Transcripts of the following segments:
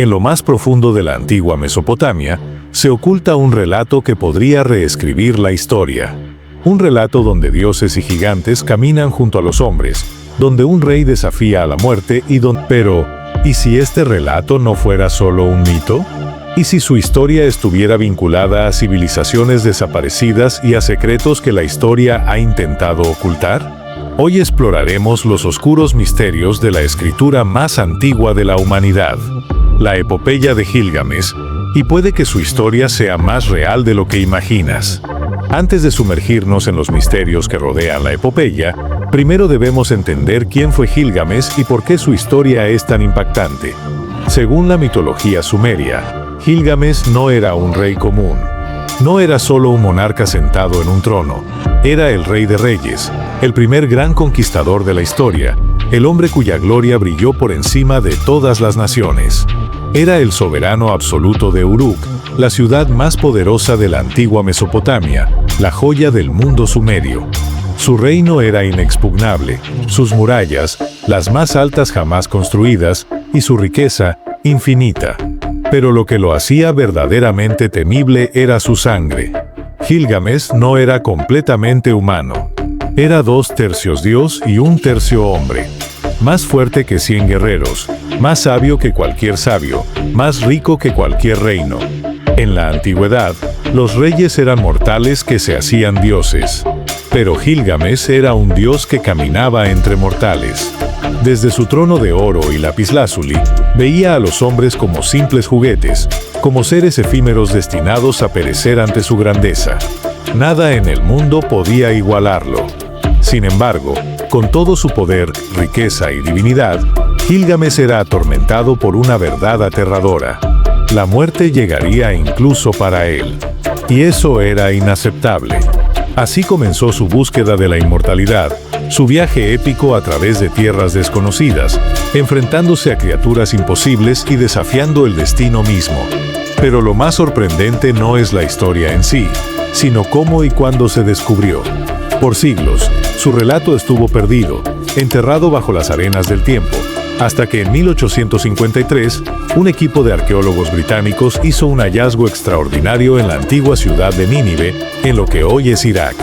En lo más profundo de la antigua Mesopotamia, se oculta un relato que podría reescribir la historia. Un relato donde dioses y gigantes caminan junto a los hombres, donde un rey desafía a la muerte Pero, ¿y si este relato no fuera solo un mito? ¿Y si su historia estuviera vinculada a civilizaciones desaparecidas y a secretos que la historia ha intentado ocultar? Hoy exploraremos los oscuros misterios de la escritura más antigua de la humanidad, la epopeya de Gilgamesh, y puede que su historia sea más real de lo que imaginas. Antes de sumergirnos en los misterios que rodean la epopeya, primero debemos entender quién fue Gilgamesh y por qué su historia es tan impactante. Según la mitología sumeria, Gilgamesh no era un rey común. No era solo un monarca sentado en un trono. Era el rey de reyes, el primer gran conquistador de la historia, el hombre cuya gloria brilló por encima de todas las naciones. Era el soberano absoluto de Uruk, la ciudad más poderosa de la antigua Mesopotamia, la joya del mundo sumerio. Su reino era inexpugnable, sus murallas, las más altas jamás construidas, y su riqueza, infinita. Pero lo que lo hacía verdaderamente temible era su sangre. Gilgamesh no era completamente humano. Era 2/3 Dios y 1/3 hombre. Más fuerte que 100 guerreros, más sabio que cualquier sabio, más rico que cualquier reino. En la antigüedad, los reyes eran mortales que se hacían dioses. Pero Gilgamesh era un dios que caminaba entre mortales. Desde su trono de oro y lapislázuli, veía a los hombres como simples juguetes, como seres efímeros destinados a perecer ante su grandeza. Nada en el mundo podía igualarlo. Sin embargo, con todo su poder, riqueza y divinidad, Gilgamesh era atormentado por una verdad aterradora. La muerte llegaría incluso para él. Y eso era inaceptable. Así comenzó su búsqueda de la inmortalidad, su viaje épico a través de tierras desconocidas, enfrentándose a criaturas imposibles y desafiando el destino mismo. Pero lo más sorprendente no es la historia en sí, sino cómo y cuándo se descubrió. Por siglos, su relato estuvo perdido, enterrado bajo las arenas del tiempo, hasta que en 1853, un equipo de arqueólogos británicos hizo un hallazgo extraordinario en la antigua ciudad de Nínive, en lo que hoy es Irak.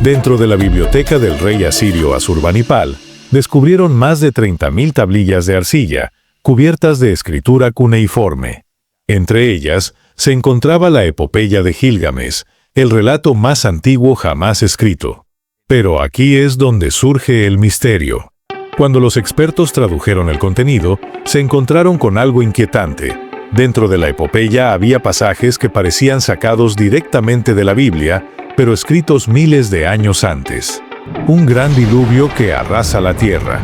Dentro de la biblioteca del rey asirio Asurbanipal, descubrieron más de 30.000 tablillas de arcilla, cubiertas de escritura cuneiforme. Entre ellas, se encontraba la epopeya de Gilgamesh, el relato más antiguo jamás escrito. Pero aquí es donde surge el misterio. Cuando los expertos tradujeron el contenido, se encontraron con algo inquietante. Dentro de la epopeya había pasajes que parecían sacados directamente de la Biblia, pero escritos miles de años antes. Un gran diluvio que arrasa la tierra.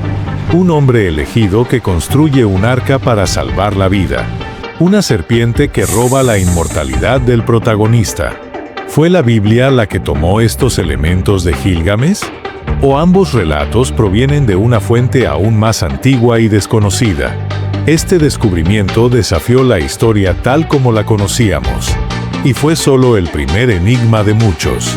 Un hombre elegido que construye un arca para salvar la vida. Una serpiente que roba la inmortalidad del protagonista. ¿Fue la Biblia la que tomó estos elementos de Gilgamesh? ¿O ambos relatos provienen de una fuente aún más antigua y desconocida? Este descubrimiento desafió la historia tal como la conocíamos. Y fue solo el primer enigma de muchos.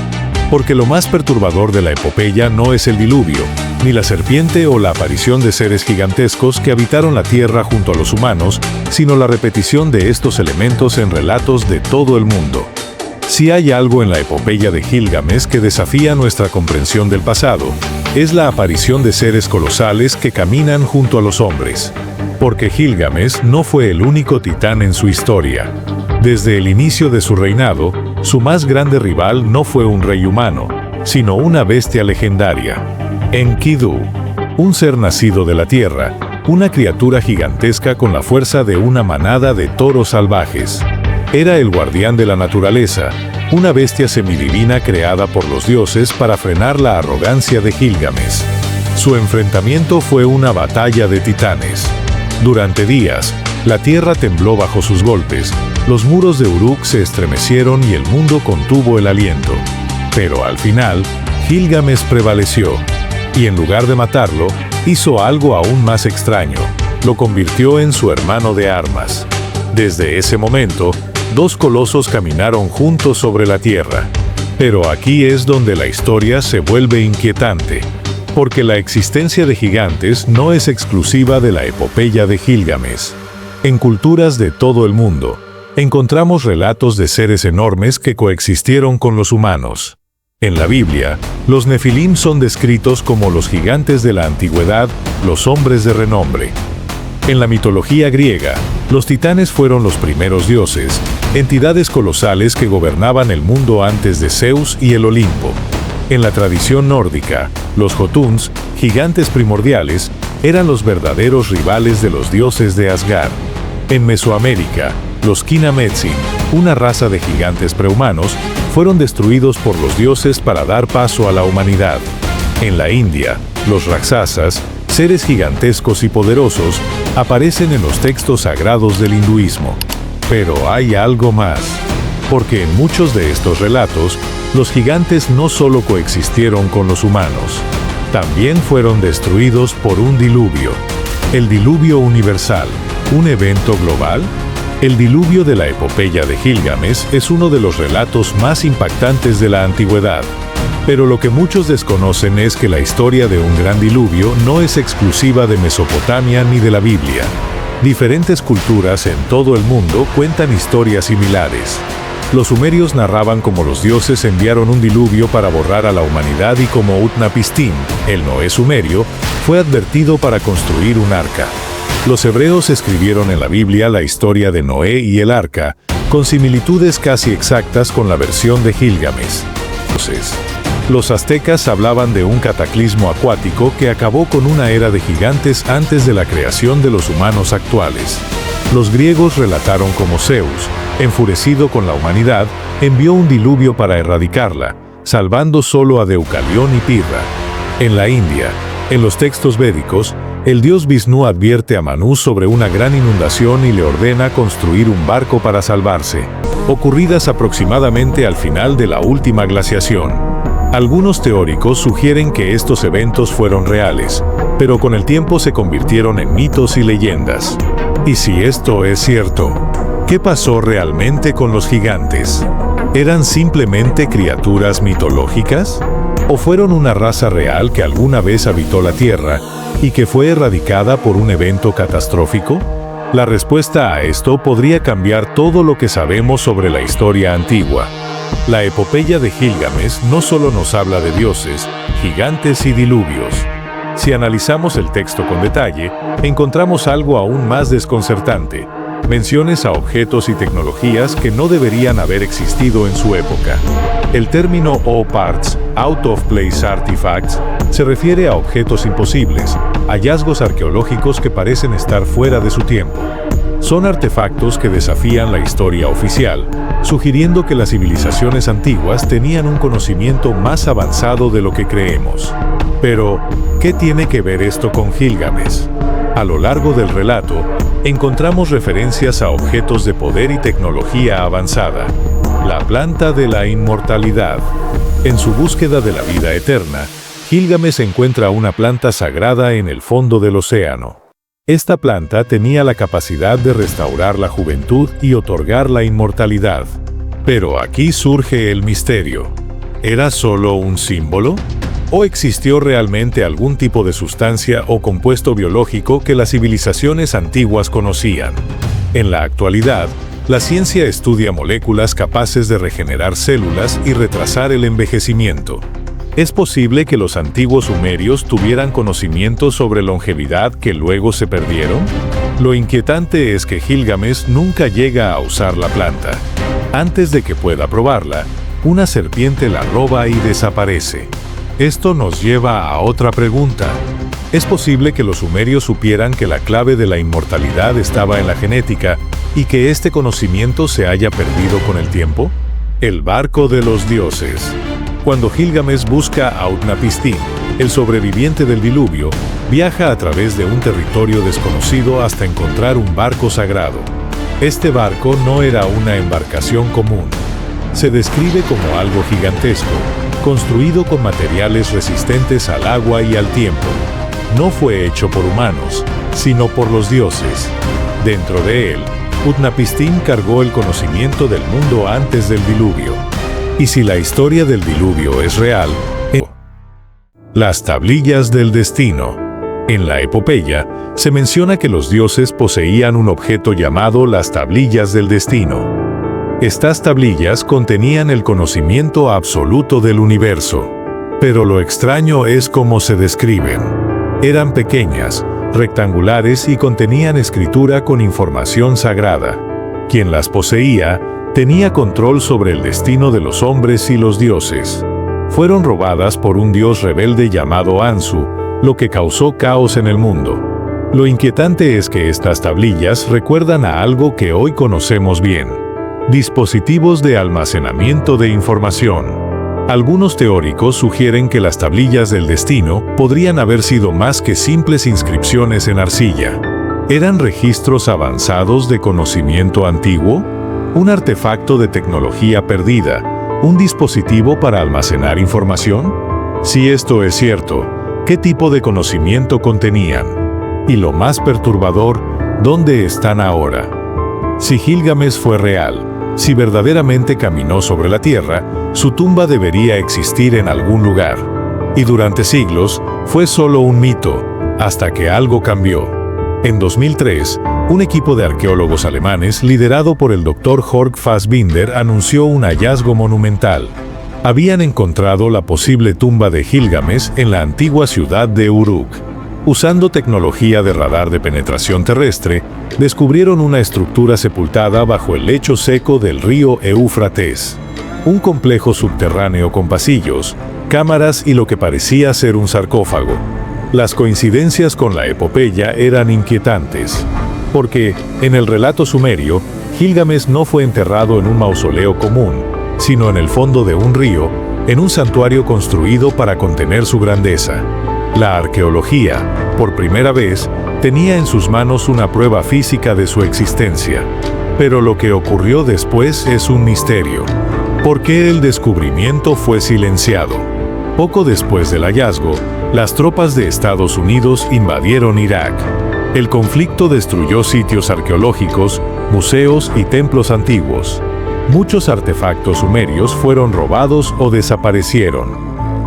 Porque lo más perturbador de la epopeya no es el diluvio, ni la serpiente o la aparición de seres gigantescos que habitaron la tierra junto a los humanos, sino la repetición de estos elementos en relatos de todo el mundo. Si hay algo en la epopeya de Gilgamesh que desafía nuestra comprensión del pasado, es la aparición de seres colosales que caminan junto a los hombres. Porque Gilgamesh no fue el único titán en su historia. Desde el inicio de su reinado, su más grande rival no fue un rey humano, sino una bestia legendaria. Enkidu, un ser nacido de la tierra, una criatura gigantesca con la fuerza de una manada de toros salvajes. Era el guardián de la naturaleza, una bestia semidivina creada por los dioses para frenar la arrogancia de Gilgamesh. Su enfrentamiento fue una batalla de titanes. Durante días, la tierra tembló bajo sus golpes, los muros de Uruk se estremecieron y el mundo contuvo el aliento. Pero al final, Gilgamesh prevaleció, y en lugar de matarlo, hizo algo aún más extraño: lo convirtió en su hermano de armas. Desde ese momento, dos colosos caminaron juntos sobre la tierra. Pero aquí es donde la historia se vuelve inquietante, porque la existencia de gigantes no es exclusiva de la epopeya de Gilgamesh. En culturas de todo el mundo, encontramos relatos de seres enormes que coexistieron con los humanos. En la Biblia, los Nefilim son descritos como los gigantes de la antigüedad, los hombres de renombre. En la mitología griega, los titanes fueron los primeros dioses, entidades colosales que gobernaban el mundo antes de Zeus y el Olimpo. En la tradición nórdica, los Jotuns, gigantes primordiales, eran los verdaderos rivales de los dioses de Asgard. En Mesoamérica, los Kinametsin, una raza de gigantes prehumanos, fueron destruidos por los dioses para dar paso a la humanidad. En la India, los Rakshasas, seres gigantescos y poderosos, aparecen en los textos sagrados del hinduismo. Pero hay algo más, porque en muchos de estos relatos, los gigantes no solo coexistieron con los humanos, también fueron destruidos por un diluvio. El diluvio universal, ¿un evento global? El diluvio de la epopeya de Gilgamesh es uno de los relatos más impactantes de la antigüedad. Pero lo que muchos desconocen es que la historia de un gran diluvio no es exclusiva de Mesopotamia ni de la Biblia. Diferentes culturas en todo el mundo cuentan historias similares. Los sumerios narraban cómo los dioses enviaron un diluvio para borrar a la humanidad y cómo Utnapishtim, el Noé sumerio, fue advertido para construir un arca. Los hebreos escribieron en la Biblia la historia de Noé y el arca, con similitudes casi exactas con la versión de Gilgamesh. Los aztecas hablaban de un cataclismo acuático que acabó con una era de gigantes antes de la creación de los humanos actuales. Los griegos relataron cómo Zeus, enfurecido con la humanidad, envió un diluvio para erradicarla, salvando solo a Deucalión y Pirra. En la India, en los textos védicos, el dios Vishnu advierte a Manu sobre una gran inundación y le ordena construir un barco para salvarse, ocurridas aproximadamente al final de la última glaciación. Algunos teóricos sugieren que estos eventos fueron reales, pero con el tiempo se convirtieron en mitos y leyendas. Y si esto es cierto, ¿qué pasó realmente con los gigantes? ¿Eran simplemente criaturas mitológicas? ¿O fueron una raza real que alguna vez habitó la Tierra y que fue erradicada por un evento catastrófico? La respuesta a esto podría cambiar todo lo que sabemos sobre la historia antigua. La epopeya de Gilgamesh no solo nos habla de dioses, gigantes y diluvios. Si analizamos el texto con detalle, encontramos algo aún más desconcertante: menciones a objetos y tecnologías que no deberían haber existido en su época. El término OPARTS, Out of Place Artifacts, se refiere a objetos imposibles, hallazgos arqueológicos que parecen estar fuera de su tiempo. Son artefactos que desafían la historia oficial, sugiriendo que las civilizaciones antiguas tenían un conocimiento más avanzado de lo que creemos. Pero, ¿qué tiene que ver esto con Gilgamesh? A lo largo del relato, encontramos referencias a objetos de poder y tecnología avanzada. La planta de la inmortalidad. En su búsqueda de la vida eterna, Gilgamesh encuentra una planta sagrada en el fondo del océano. Esta planta tenía la capacidad de restaurar la juventud y otorgar la inmortalidad. Pero aquí surge el misterio. ¿Era solo un símbolo? ¿O existió realmente algún tipo de sustancia o compuesto biológico que las civilizaciones antiguas conocían? En la actualidad, la ciencia estudia moléculas capaces de regenerar células y retrasar el envejecimiento. ¿Es posible que los antiguos sumerios tuvieran conocimientos sobre longevidad que luego se perdieron? Lo inquietante es que Gilgamesh nunca llega a usar la planta. Antes de que pueda probarla, una serpiente la roba y desaparece. Esto nos lleva a otra pregunta. ¿Es posible que los sumerios supieran que la clave de la inmortalidad estaba en la genética y que este conocimiento se haya perdido con el tiempo? El barco de los dioses. Cuando Gilgamesh busca a Utnapishtim, el sobreviviente del diluvio, viaja a través de un territorio desconocido hasta encontrar un barco sagrado. Este barco no era una embarcación común. Se describe como algo gigantesco, construido con materiales resistentes al agua y al tiempo. No fue hecho por humanos, sino por los dioses. Dentro de él, Utnapishtim cargó el conocimiento del mundo antes del diluvio. Y si la historia del diluvio es real, las tablillas del destino. En la epopeya, se menciona que los dioses poseían un objeto llamado las tablillas del destino. Estas tablillas contenían el conocimiento absoluto del universo. Pero lo extraño es cómo se describen. Eran pequeñas, rectangulares y contenían escritura con información sagrada. Quien las poseía tenía control sobre el destino de los hombres y los dioses. Fueron robadas por un dios rebelde llamado Ansu, lo que causó caos en el mundo. Lo inquietante es que estas tablillas recuerdan a algo que hoy conocemos bien: dispositivos de almacenamiento de información. Algunos teóricos sugieren que las tablillas del destino podrían haber sido más que simples inscripciones en arcilla. ¿Eran registros avanzados de conocimiento antiguo? ¿Un artefacto de tecnología perdida? ¿Un dispositivo para almacenar información? Si esto es cierto, ¿qué tipo de conocimiento contenían? Y lo más perturbador, ¿dónde están ahora? Si Gilgamesh fue real, si verdaderamente caminó sobre la tierra, su tumba debería existir en algún lugar. Y durante siglos, fue solo un mito, hasta que algo cambió. En 2003, un equipo de arqueólogos alemanes liderado por el Dr. Jörg Fassbinder anunció un hallazgo monumental. Habían encontrado la posible tumba de Gilgamesh en la antigua ciudad de Uruk. Usando tecnología de radar de penetración terrestre, descubrieron una estructura sepultada bajo el lecho seco del río Éufrates. Un complejo subterráneo con pasillos, cámaras y lo que parecía ser un sarcófago. Las coincidencias con la epopeya eran inquietantes, porque, en el relato sumerio, Gilgamesh no fue enterrado en un mausoleo común, sino en el fondo de un río, en un santuario construido para contener su grandeza. La arqueología, por primera vez, tenía en sus manos una prueba física de su existencia. Pero lo que ocurrió después es un misterio. ¿Por qué el descubrimiento fue silenciado? Poco después del hallazgo, las tropas de Estados Unidos invadieron Irak. El conflicto destruyó sitios arqueológicos, museos y templos antiguos. Muchos artefactos sumerios fueron robados o desaparecieron.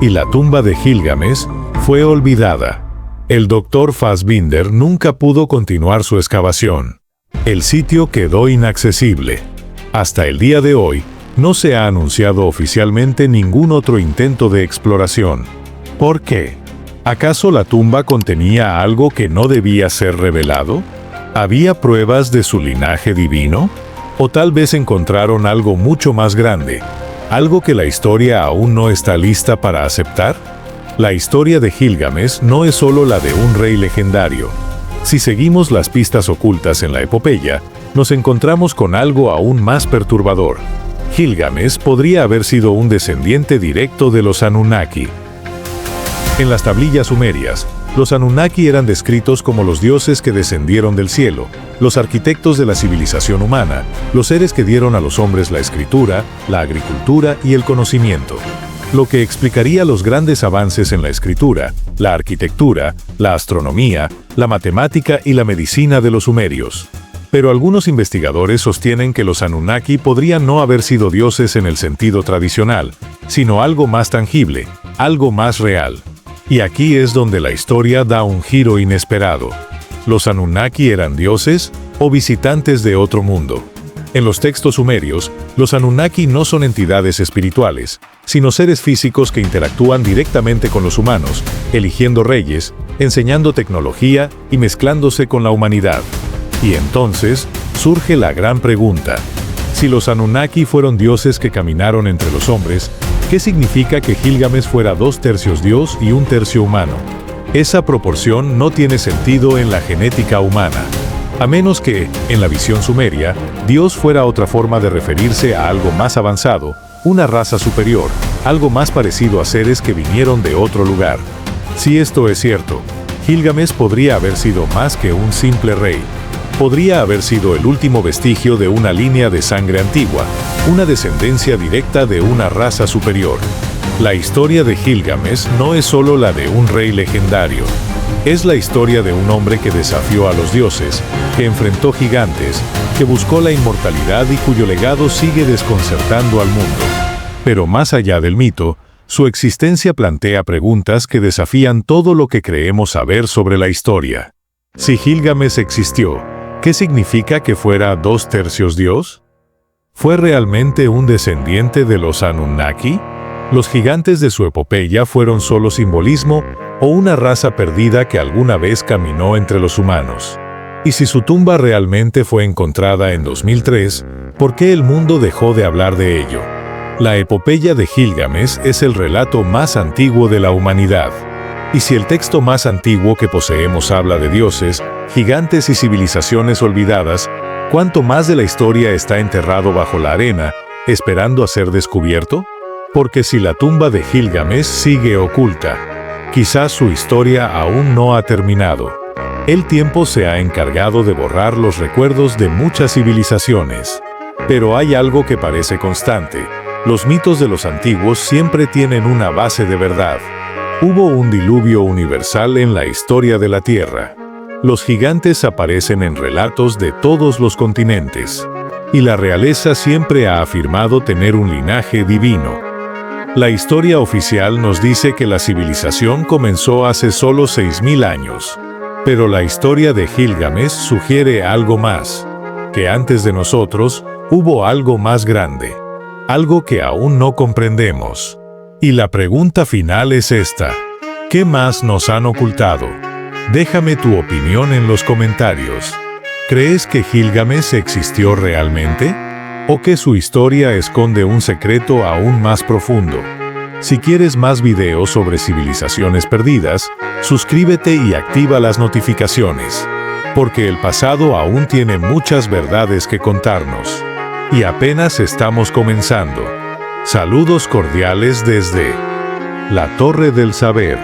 Y la tumba de Gilgamesh fue olvidada. El Dr. Fassbinder nunca pudo continuar su excavación. El sitio quedó inaccesible. Hasta el día de hoy, no se ha anunciado oficialmente ningún otro intento de exploración. ¿Por qué? ¿Acaso la tumba contenía algo que no debía ser revelado? ¿Había pruebas de su linaje divino? ¿O tal vez encontraron algo mucho más grande? ¿Algo que la historia aún no está lista para aceptar? La historia de Gilgamesh no es solo la de un rey legendario. Si seguimos las pistas ocultas en la epopeya, nos encontramos con algo aún más perturbador. Gilgamesh podría haber sido un descendiente directo de los Anunnaki. En las tablillas sumerias, los Anunnaki eran descritos como los dioses que descendieron del cielo, los arquitectos de la civilización humana, los seres que dieron a los hombres la escritura, la agricultura y el conocimiento. Lo que explicaría los grandes avances en la escritura, la arquitectura, la astronomía, la matemática y la medicina de los sumerios. Pero algunos investigadores sostienen que los Anunnaki podrían no haber sido dioses en el sentido tradicional, sino algo más tangible, algo más real. Y aquí es donde la historia da un giro inesperado. ¿Los Anunnaki eran dioses o visitantes de otro mundo? En los textos sumerios, los Anunnaki no son entidades espirituales, sino seres físicos que interactúan directamente con los humanos, eligiendo reyes, enseñando tecnología y mezclándose con la humanidad. Y entonces surge la gran pregunta: si los Anunnaki fueron dioses que caminaron entre los hombres, ¿qué significa que Gilgamesh fuera 2/3 dios y 1/3 humano? Esa proporción no tiene sentido en la genética humana. A menos que, en la visión sumeria, Dios fuera otra forma de referirse a algo más avanzado, una raza superior, algo más parecido a seres que vinieron de otro lugar. Si esto es cierto, Gilgamesh podría haber sido más que un simple rey. Podría haber sido el último vestigio de una línea de sangre antigua, una descendencia directa de una raza superior. La historia de Gilgamesh no es solo la de un rey legendario. Es la historia de un hombre que desafió a los dioses, que enfrentó gigantes, que buscó la inmortalidad y cuyo legado sigue desconcertando al mundo. Pero más allá del mito, Su existencia plantea preguntas que desafían todo lo que creemos saber sobre la historia. Si Gilgamesh existió, ¿qué significa que fuera 2/3 Dios? ¿Fue realmente un descendiente de los Anunnaki? ¿Los gigantes de su epopeya fueron solo simbolismo o una raza perdida que alguna vez caminó entre los humanos? Y si su tumba realmente fue encontrada en 2003, ¿por qué el mundo dejó de hablar de ello? La epopeya de Gilgamesh es el relato más antiguo de la humanidad. Y si el texto más antiguo que poseemos habla de dioses, gigantes y civilizaciones olvidadas, ¿cuánto más de la historia está enterrado bajo la arena, esperando a ser descubierto? Porque si la tumba de Gilgamesh sigue oculta, quizás su historia aún no ha terminado. El tiempo se ha encargado de borrar los recuerdos de muchas civilizaciones. Pero hay algo que parece constante. Los mitos de los antiguos siempre tienen una base de verdad. Hubo un diluvio universal en la historia de la Tierra. Los gigantes aparecen en relatos de todos los continentes. Y la realeza siempre ha afirmado tener un linaje divino. La historia oficial nos dice que la civilización comenzó hace solo 6.000 años. Pero la historia de Gilgamesh sugiere algo más. Que antes de nosotros, hubo algo más grande. Algo que aún no comprendemos. Y la pregunta final es esta: ¿qué más nos han ocultado? Déjame tu opinión en los comentarios. ¿Crees que Gilgamesh existió realmente? ¿O que su historia esconde un secreto aún más profundo? Si quieres más videos sobre civilizaciones perdidas, suscríbete y activa las notificaciones. Porque el pasado aún tiene muchas verdades que contarnos. Y apenas estamos comenzando. Saludos cordiales desde la Torre del Saber.